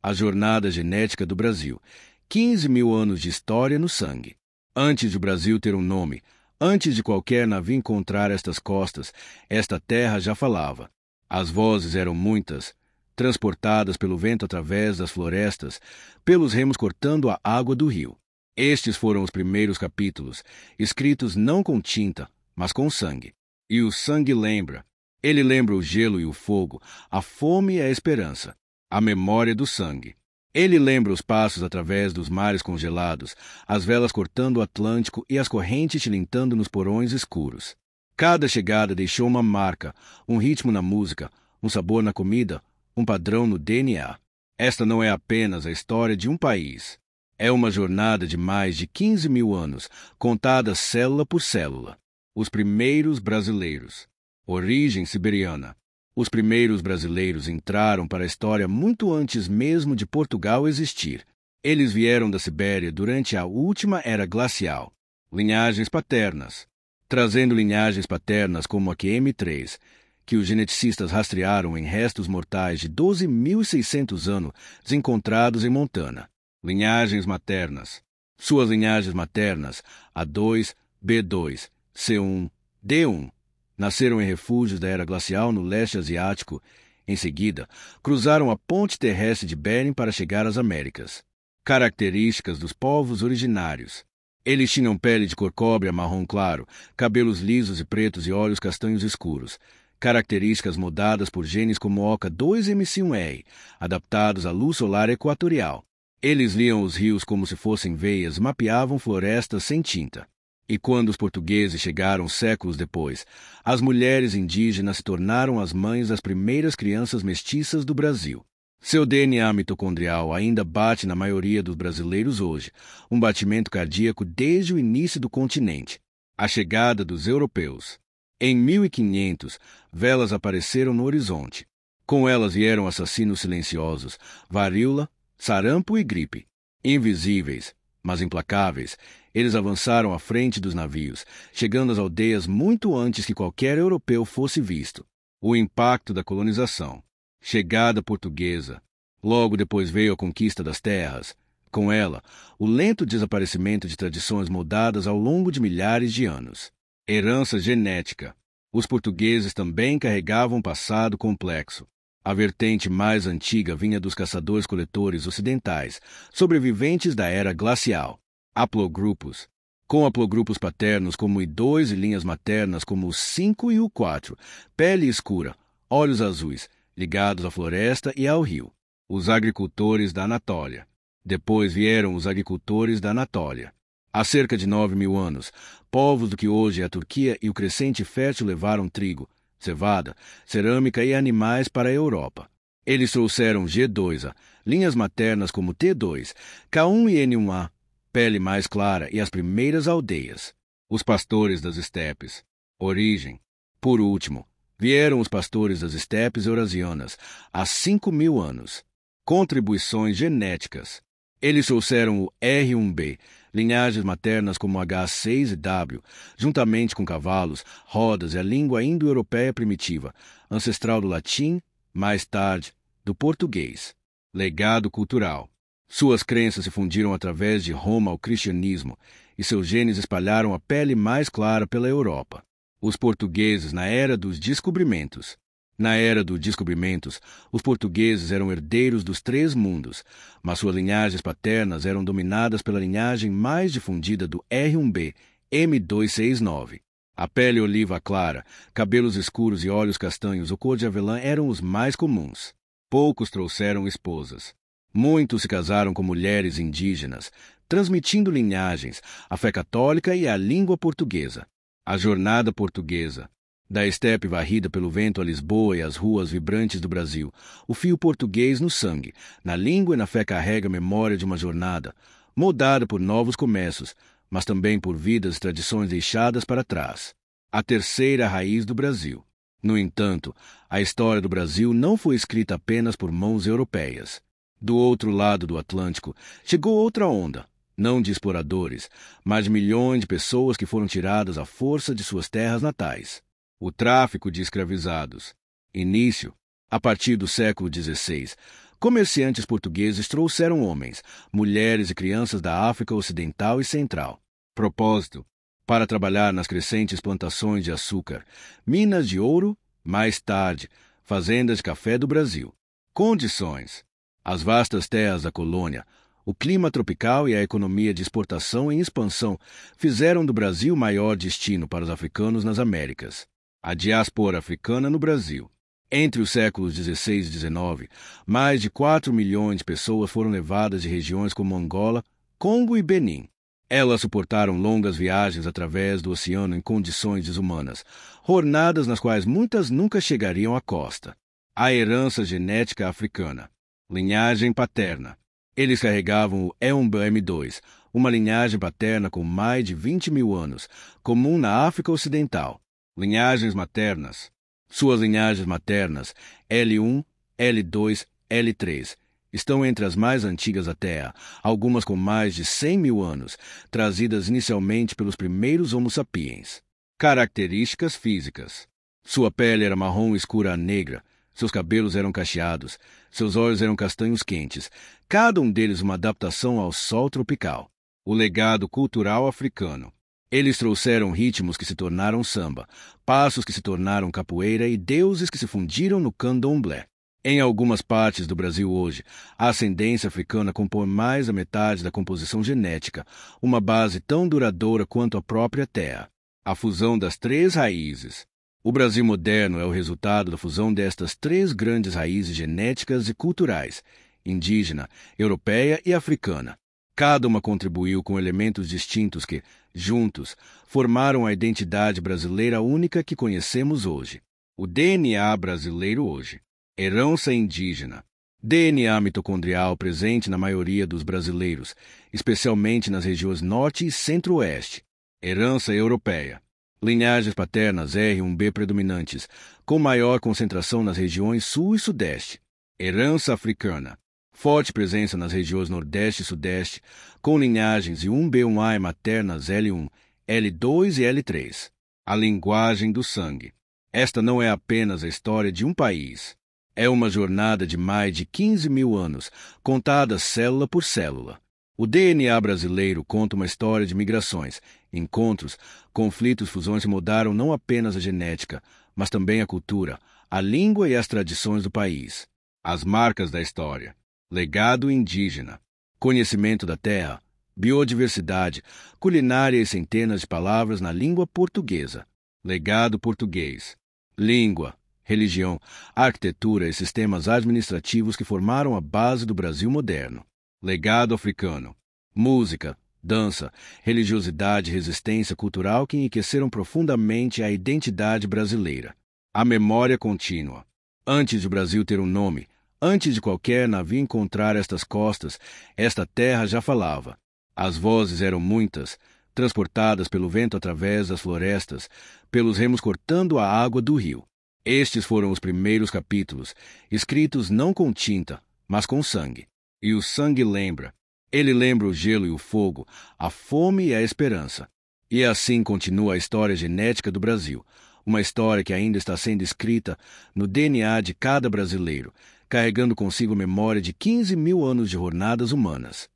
A jornada genética do Brasil. 15 mil anos de história no sangue. Antes de o Brasil ter um nome, antes de qualquer navio encontrar estas costas, esta terra já falava. As vozes eram muitas, transportadas pelo vento através das florestas, pelos remos cortando a água do rio. Estes foram os primeiros capítulos, escritos não com tinta, mas com sangue. E o sangue lembra. Ele lembra o gelo e o fogo, a fome e a esperança, a memória do sangue. Ele lembra os passos através dos mares congelados, as velas cortando o Atlântico e as correntes tilintando nos porões escuros. Cada chegada deixou uma marca, um ritmo na música, um sabor na comida, um padrão no DNA. Esta não é apenas a história de um país. É uma jornada de mais de 15 mil anos, contada célula por célula. Os primeiros brasileiros. Origem siberiana. Os primeiros brasileiros entraram para a história muito antes mesmo de Portugal existir. Eles vieram da Sibéria durante a última era glacial. Linhagens paternas. Trazendo linhagens paternas como a QM3, que os geneticistas rastrearam em restos mortais de 12.600 anos encontrados em Montana. Linhagens maternas. Suas linhagens maternas, A2, B2, C1, D1, nasceram em refúgios da era glacial no leste asiático. Em seguida, cruzaram a ponte terrestre de Bering para chegar às Américas. Características dos povos originários. Eles tinham pele de cor cobre a marrom claro, cabelos lisos e pretos e olhos castanhos escuros. Características mudadas por genes como OCA2MC1R, adaptados à luz solar equatorial. Eles liam os rios como se fossem veias e mapeavam florestas sem tinta. E quando os portugueses chegaram séculos depois, as mulheres indígenas se tornaram as mães das primeiras crianças mestiças do Brasil. Seu DNA mitocondrial ainda bate na maioria dos brasileiros hoje, um batimento cardíaco desde o início do continente. A chegada dos europeus. Em 1500, velas apareceram no horizonte. Com elas vieram assassinos silenciosos, varíola, sarampo e gripe. Invisíveis, mas implacáveis, eles avançaram à frente dos navios, chegando às aldeias muito antes que qualquer europeu fosse visto. O impacto da colonização. Chegada portuguesa. Logo depois veio a conquista das terras. Com ela, o lento desaparecimento de tradições moldadas ao longo de milhares de anos. Herança genética. Os portugueses também carregavam um passado complexo. A vertente mais antiga vinha dos caçadores-coletores ocidentais, sobreviventes da era glacial. Haplogrupos. Com haplogrupos paternos como o I2 e linhas maternas como o 5 e o 4, pele escura, olhos azuis, ligados à floresta e ao rio. Os agricultores da Anatólia. Depois vieram os agricultores da Anatólia. Há cerca de 9.000 anos, povos do que hoje é a Turquia e o crescente fértil levaram trigo, cevada, cerâmica e animais para a Europa. Eles trouxeram G2A, linhas maternas como T2, K1 e N1A, pele mais clara e as primeiras aldeias. Os pastores das estepes. Origem. Por último, vieram os pastores das estepes eurasianas, há 5.000 anos. Contribuições genéticas. Eles trouxeram o R1b, linhagens maternas como H6 e W, juntamente com cavalos, rodas e a língua indo-europeia primitiva, ancestral do latim, mais tarde, do português. Legado cultural. Suas crenças se fundiram através de Roma ao cristianismo e seus genes espalharam a pele mais clara pela Europa. Os portugueses na Era dos Descobrimentos. Na Era dos Descobrimentos, os portugueses eram herdeiros dos 3 mundos, mas suas linhagens paternas eram dominadas pela linhagem mais difundida do R1b, M269. A pele oliva clara, cabelos escuros e olhos castanhos ou cor de avelã eram os mais comuns. Poucos trouxeram esposas. Muitos se casaram com mulheres indígenas, transmitindo linhagens, a fé católica e a língua portuguesa. A jornada portuguesa. Da estepe varrida pelo vento a Lisboa e as ruas vibrantes do Brasil, o fio português no sangue, na língua e na fé carrega a memória de uma jornada, moldada por novos começos, mas também por vidas e tradições deixadas para trás. A terceira raiz do Brasil. No entanto, a história do Brasil não foi escrita apenas por mãos europeias. Do outro lado do Atlântico, chegou outra onda, não de exploradores, mas de milhões de pessoas que foram tiradas à força de suas terras natais. O tráfico de escravizados. Início. A partir do século XVI, Comerciantes portugueses trouxeram homens, mulheres e crianças da África Ocidental e Central. Propósito: para trabalhar nas crescentes plantações de açúcar, minas de ouro, mais tarde, fazendas de café do Brasil. Condições: as vastas terras da colônia, o clima tropical e a economia de exportação em expansão fizeram do Brasil o maior destino para os africanos nas Américas. A diáspora africana no Brasil. Entre os séculos XVI e XIX, mais de 4 milhões de pessoas foram levadas de regiões como Angola, Congo e Benim. Elas suportaram longas viagens através do oceano em condições desumanas, jornadas nas quais muitas nunca chegariam à costa. A herança genética africana. Linhagem paterna. Eles carregavam o Eumba M2, uma linhagem paterna com mais de 20 mil anos, comum na África Ocidental. Linhagens maternas. Suas linhagens maternas, L1, L2, L3, estão entre as mais antigas da Terra, algumas com mais de 100 mil anos, trazidas inicialmente pelos primeiros Homo sapiens. Características físicas. Sua pele era marrom escura a negra, seus cabelos eram cacheados, seus olhos eram castanhos quentes, cada um deles uma adaptação ao sol tropical. O legado cultural africano. Eles trouxeram ritmos que se tornaram samba, passos que se tornaram capoeira e deuses que se fundiram no candomblé. Em algumas partes do Brasil hoje, a ascendência africana compõe mais da metade da composição genética, uma base tão duradoura quanto a própria terra. A fusão das três raízes. O Brasil moderno é o resultado da fusão destas três grandes raízes genéticas e culturais, indígena, europeia e africana. Cada uma contribuiu com elementos distintos que, juntos, formaram a identidade brasileira única que conhecemos hoje. O DNA brasileiro hoje. Herança indígena. DNA mitocondrial presente na maioria dos brasileiros, especialmente nas regiões norte e centro-oeste. Herança europeia. Linhagens paternas R1b predominantes, com maior concentração nas regiões sul e sudeste. Herança africana. Forte presença nas regiões Nordeste e Sudeste, com linhagens de 1B1A maternas L1, L2 e L3. A linguagem do sangue. Esta não é apenas a história de um país. É uma jornada de mais de 15 mil anos, contada célula por célula. O DNA brasileiro conta uma história de migrações, encontros, conflitos, fusões que mudaram não apenas a genética, mas também a cultura, a língua e as tradições do país. As marcas da história. Legado indígena, conhecimento da terra, biodiversidade, culinária e centenas de palavras na língua portuguesa. Legado português, língua, religião, arquitetura e sistemas administrativos que formaram a base do Brasil moderno. Legado africano, música, dança, religiosidade e resistência cultural que enriqueceram profundamente a identidade brasileira. A memória contínua. Antes de o Brasil ter um nome, antes de qualquer navio encontrar estas costas, esta terra já falava. As vozes eram muitas, transportadas pelo vento através das florestas, pelos remos cortando a água do rio. Estes foram os primeiros capítulos, escritos não com tinta, mas com sangue. E o sangue lembra. Ele lembra o gelo e o fogo, a fome e a esperança. E assim continua a história genética do Brasil, uma história que ainda está sendo escrita no DNA de cada brasileiro, carregando consigo a memória de 15 mil anos de jornadas humanas.